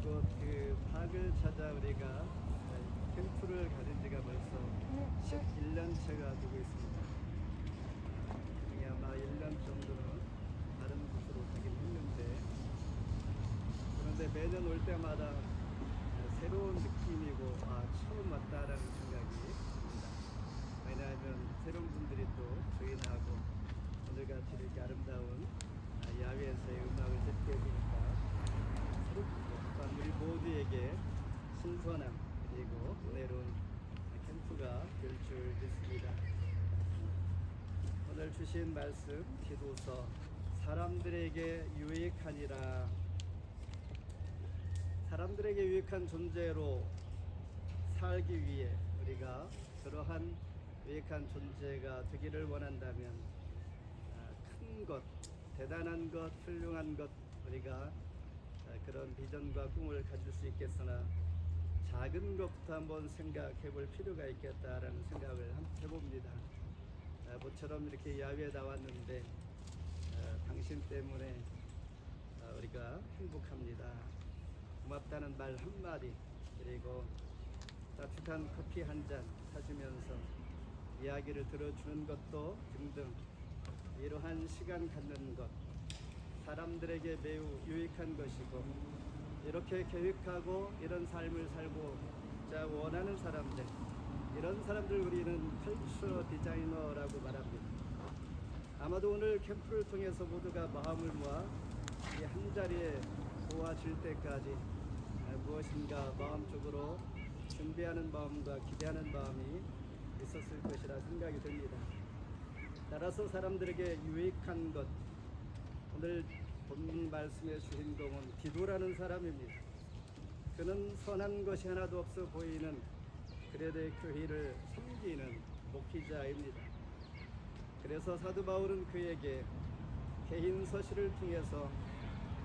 이곳 그 park을 찾아 우리가 캠프를 가진 지가 벌써 11년째가 되고 있습니다. 아마 1년 정도는 다른 곳으로 가긴 했는데, 그런데 매년 올 때마다 새로운 느낌이고 처음 왔다라는 생각이 듭니다. 왜냐하면 새로운 분들이 또 조인하고 오늘같이 이렇게 아름다운 야외에서의 음악을 듣게 되니까 새롭고 또한 우리 모두에게 신선함 그리고 은혜로운 캠프가 될 줄 믿습니다. 오늘 주신 말씀 디도서 사람들에게 유익하니라. 사람들에게 유익한 존재로 살기 위해 우리가 그러한 유익한 존재가 되기를 원한다면 큰 것, 대단한 것, 훌륭한 것 우리가 그런 비전과 꿈을 가질 수 있겠으나 작은 것부터 한번 생각해 볼 필요가 있겠다라는 생각을 해봅니다. 모처럼 이렇게 야외에 나왔는데 당신 때문에 우리가 행복합니다. 고맙다는 말 한마디, 그리고 따뜻한 커피 한 잔 사주면서 이야기를 들어주는 것도 등등 이러한 시간 갖는 것 사람들에게 매우 유익한 것이고, 이렇게 계획하고 이런 삶을 살고자 원하는 사람들, 이런 사람들 우리는 컬처 디자이너라고 말합니다. 아마도 오늘 캠프를 통해서 모두가 마음을 모아 이 한자리에 모아질 때까지 무엇인가 마음적으로 준비하는 마음과 기대하는 마음이 있었을 것이라 생각이 됩니다. 따라서 사람들에게 유익한 것, 오늘 본 말씀의 주인공은 디도라는 사람입니다. 그는 선한 것이 하나도 없어 보이는 그레데 교회를 섬기는 목회자입니다. 그래서 사도 바울은 그에게 개인 서신을 통해서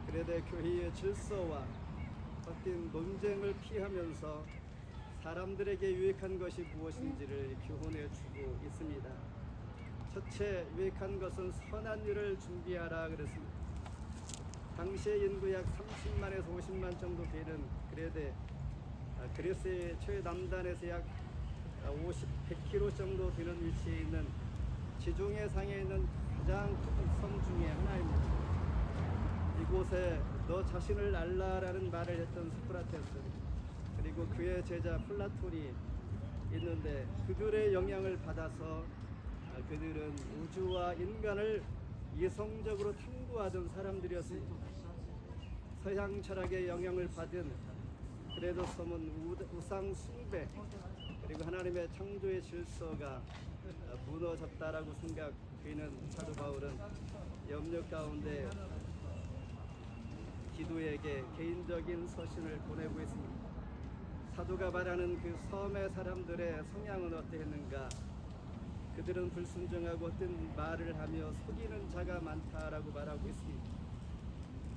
그레데 교회의 질서와 헛된 논쟁을 피하면서 사람들에게 유익한 것이 무엇인지를 교훈해 주고 있습니다. 첫째, 유익한 것은 선한 일을 준비하라 그랬습니다. 당시의 인구 약 30만에서 50만 정도 되는 그리스의 최남단에서 약 100km 정도 되는 위치에 있는 지중해 상에 있는 가장 큰 섬 중에 하나입니다. 이곳에 너 자신을 알라라는 말을 했던 소크라테스, 그리고 그의 제자 플라톤이 있는데 그들의 영향을 받아서 그들은 우주와 인간을 이성적으로 탐구하던 사람들이었습니다. 서양 철학의 영향을 받은 그레도 섬은 우상 숭배 그리고 하나님의 창조의 질서가 무너졌다라고 생각되는 사도 바울은 염려 가운데 디도에게 개인적인 서신을 보내고 있습니다. 사도가 말하는 그 섬의 사람들의 성향은 어떠했는가? 그들은 불순종하고 어떤 말을 하며 속이는 자가 많다라고 말하고 있습니다.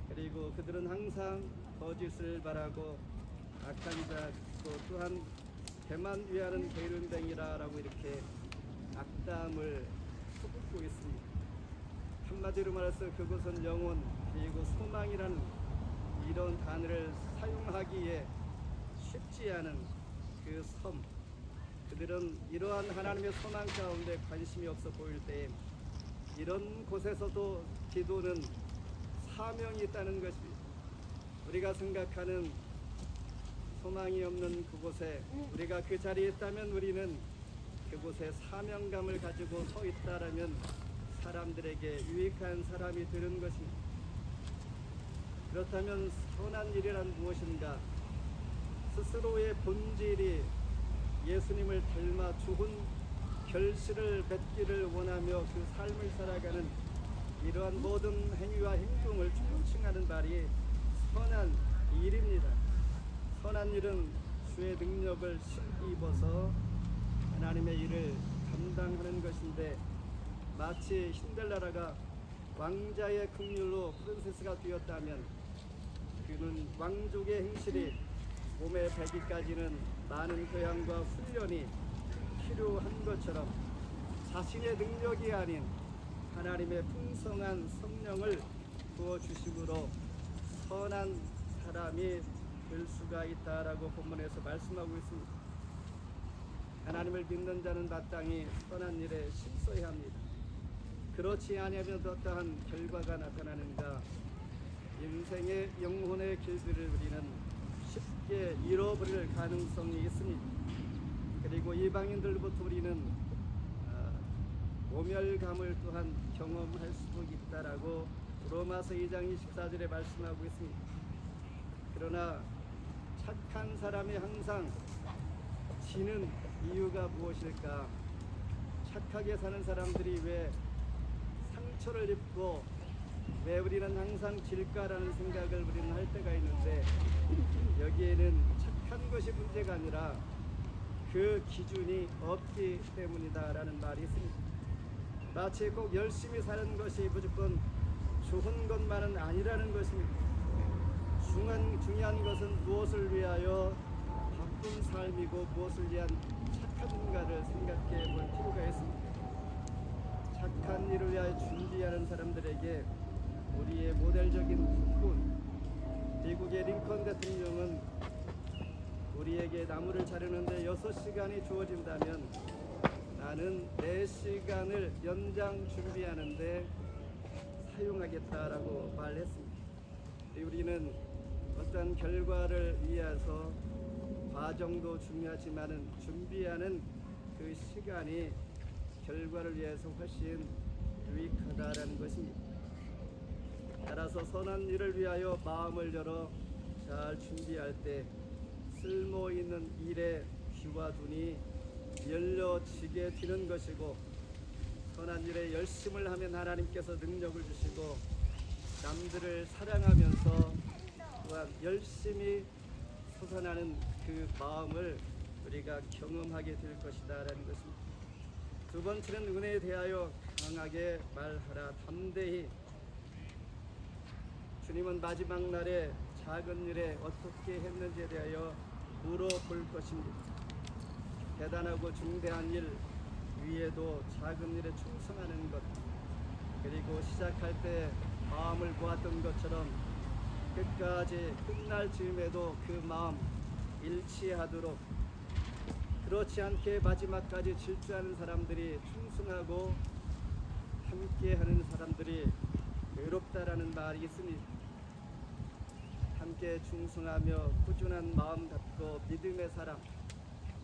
그리고 그들은 항상 거짓을 바라고 악한 자고 또한 배만 위하는 게으름뱅이라고 이렇게 악담을 퍼붓고 있습니다. 한마디로 말해서 그것은 영혼 그리고 소망이라는 이런 단어를 사용하기에 쉽지 않은 그 섬, 그들은 이러한 하나님의 소망 가운데 관심이 없어 보일 때 이런 곳에서도 디도는 사명이 있다는 것입니다. 우리가 생각하는 소망이 없는 그곳에 우리가 그 자리에 있다면 우리는 그곳에 사명감을 가지고 서 있다라면 사람들에게 유익한 사람이 되는 것입니다. 그렇다면 선한 일이란 무엇인가? 스스로의 본질이 예수님을 닮아 죽은 결실을 맺기를 원하며 그 삶을 살아가는 이러한 모든 행위와 행동을 총칭하는 말이 선한 일입니다. 선한 일은 주의 능력을 입어서 하나님의 일을 감당하는 것인데, 마치 신델라라가 왕자의 긍휼로 프린세스가 되었다면 그는 왕족의 행실이 몸에 배기까지는 많은 교양과 훈련이 필요한 것처럼 자신의 능력이 아닌 하나님의 풍성한 성령을 부어주심으로 선한 사람이 될 수가 있다라고 본문에서 말씀하고 있습니다. 하나님을 믿는 자는 마땅히 선한 일에 힘써야 합니다. 그렇지 아니하면 어떠한 결과가 나타나는가? 인생의 영혼의 길들을 우리는 쉽게 잃어버릴 가능성이 있습니다. 그리고 이방인들로부터 우리는 모멸감을 또한 경험할 수도 있다라고 로마서 2장 24절에 말씀하고 있습니다. 그러나 착한 사람이 항상 지는 이유가 무엇일까? 착하게 사는 사람들이 왜 상처를 입고 왜 우리는 항상 질까라는 생각을 우리는 할 때가 있는데, 여기에는 착한 것이 문제가 아니라 그 기준이 없기 때문이다라는 말이 있습니다. 마치 꼭 열심히 사는 것이 무조건 좋은 것만은 아니라는 것입니다. 중요한 것은 무엇을 위하여 바쁜 삶이고 무엇을 위한 착한가를 생각해 볼 필요가 있습니다. 착한 일을 위하여 준비하는 사람들에게 우리의 모델적인 국군, 미국의 링컨 대통령은 우리에게 나무를 자르는데 6시간이 주어진다면 나는 4시간을 연장 준비하는데 사용하겠다라고 말했습니다. 우리는 어떤 결과를 위해서 과정도 중요하지만은 준비하는 그 시간이 결과를 위해서 훨씬 유익하다라는 것입니다. 따라서 선한 일을 위하여 마음을 열어 잘 준비할 때 쓸모 있는 일에 귀와 눈이 열려지게 되는 것이고, 선한 일에 열심을 하면 하나님께서 능력을 주시고 남들을 사랑하면서 또한 열심히 솟아나는 그 마음을 우리가 경험하게 될 것이다라는 것입니다. 두 번째는 은혜에 대하여 강하게 말하라. 담대히. 주님은 마지막 날에 작은 일에 어떻게 했는지에 대하여 물어볼 것입니다. 대단하고 중대한 일 위에도 작은 일에 충성하는 것, 그리고 시작할 때 마음을 모았던 것처럼 끝까지 끝날 즈음에도 그 마음 일치하도록, 그렇지 않게 마지막까지 질주하는 사람들이 충성하고 함께하는 사람들이 외롭다라는 말이 있습니다. 함께 충성하며 꾸준한 마음 갖고 믿음의 사람,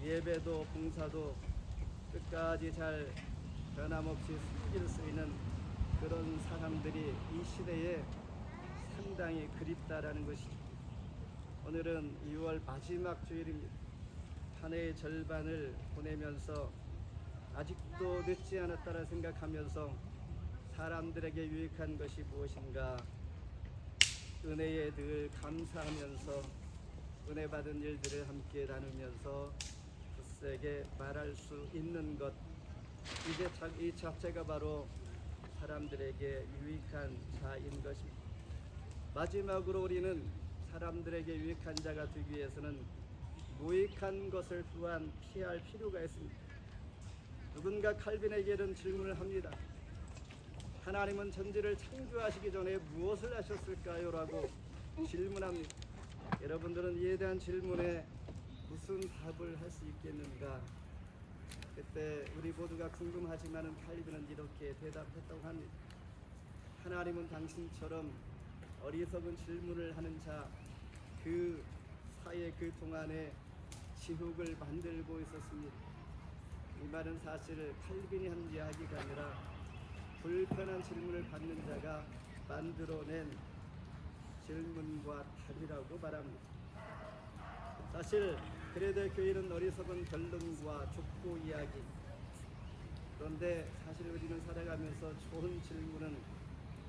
예배도 봉사도 끝까지 잘 변함없이 숨길 수 있는 그런 사람들이 이 시대에 상당히 그립다라는 것이죠. 오늘은 2월 마지막 주일입니다. 한 해의 절반을 보내면서 아직도 늦지 않았다라 생각하면서 사람들에게 유익한 것이 무엇인가, 은혜에 늘 감사하면서 은혜 받은 일들을 함께 나누면서 굳세게 말할 수 있는 것, 이제 이 자체가 바로 사람들에게 유익한 자인 것입니다. 마지막으로 우리는 사람들에게 유익한 자가 되기 위해서는 무익한 것을 또한 피할 필요가 있습니다. 누군가 칼빈에게 이런 질문을 합니다. 하나님은 천지를 창조하시기 전에 무엇을 하셨을까요? 라고 질문합니다. 여러분들은 이에 대한 질문에 무슨 답을 할 수 있겠는가? 그때 우리 모두가 궁금하지만은 칼빈은 이렇게 대답했다고 합니다. 하나님은 당신처럼 어리석은 질문을 하는 자, 그 사이에 그 동안에 지옥을 만들고 있었습니다. 이 말은 사실 칼빈이 한 이야기가 아니라 불편한 질문을 받는 자가 만들어낸 질문과 답이라고 말합니다. 사실 그레데 교회는 어리석은 변론과 족보 이야기, 그런데 사실 우리는 살아가면서 좋은 질문은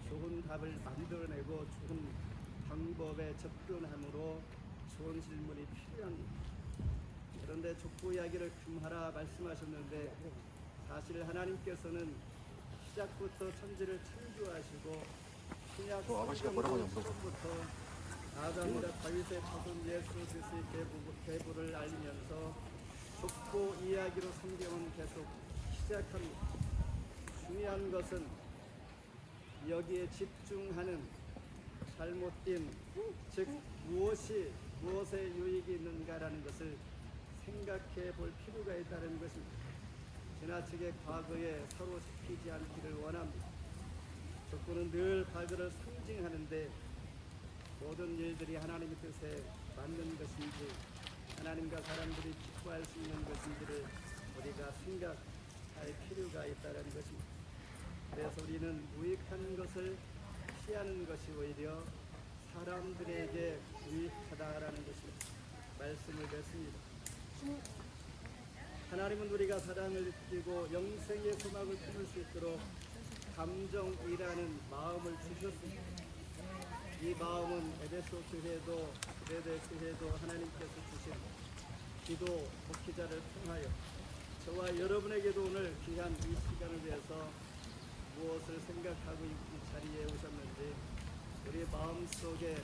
좋은 답을 만들어내고 좋은 방법에 접근함으로 좋은 질문이 필요합니다. 그런데 족보 이야기를 금하라 말씀하셨는데, 사실 하나님께서는 시작부터 천지를 창조하시고 신약 성경부터 아담이라 다윗의 자손 예수 그리스도의 계보를 알리면서 족보 이야기로 성경은 계속 시작합니다. 중요한 것은 여기에 집중하는 잘못된, 즉 무엇이 무엇에 유익이 있는가라는 것을 생각해 볼 필요가 있다는 것입니다. 지나치게 과거에 사로잡히지 않기를 원합니다. 족보는 늘 과거를 상징하는데 모든 일들이 하나님의 뜻에 맞는 것인지 하나님과 사람들이 기뻐할 수 있는 것인지를 우리가 생각할 필요가 있다는 것입니다. 그래서 우리는 무익한 것을 피하는 것이 오히려 사람들에게 유익하다라는 것입니다. 말씀을 뵙습니다. 하나님은 우리가 사랑을 느끼고 영생의 소망을 품을 수 있도록 감정이라는 마음을 주셨습니다. 이 마음은 에베소 교회도 고레도 교회도 하나님께서 주신 기도 목회자를 통하여 저와 여러분에게도 오늘 귀한 이 시간을 위해서 무엇을 생각하고 이 자리에 오셨는지 우리 마음속에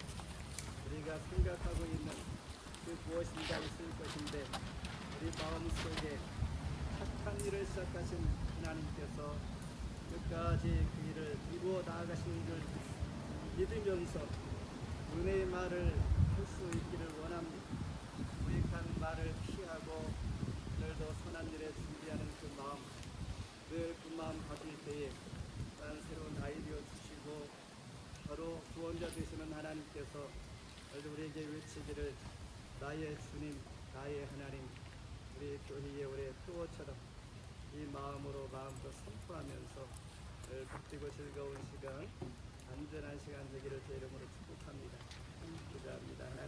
우리가 생각하고 있는 그 무엇인가 있을 것인데 우리 마음속에 착한 일을 시작하신 하나님께서 끝까지 그 일을 이루어 나아가시는 줄 믿으면서 은혜의 말을 할 수 있기를 원합니다. 무익한 말을 피하고 오늘도 선한 일에 준비하는 그 마음, 늘 그 마음 가질 때에 또한 새로운 아이디어 주시고 바로 구원자 되시는 하나님께서 오늘도 우리에게 외치기를 나의 주님, 나의 하나님, 우리 교회의 올해 표어처럼 이 마음으로 마음껏 선포하면서 늘 기쁘고 즐거운 시간, 안전한 시간 되기를 제 이름으로 축복합니다. 기도합니다.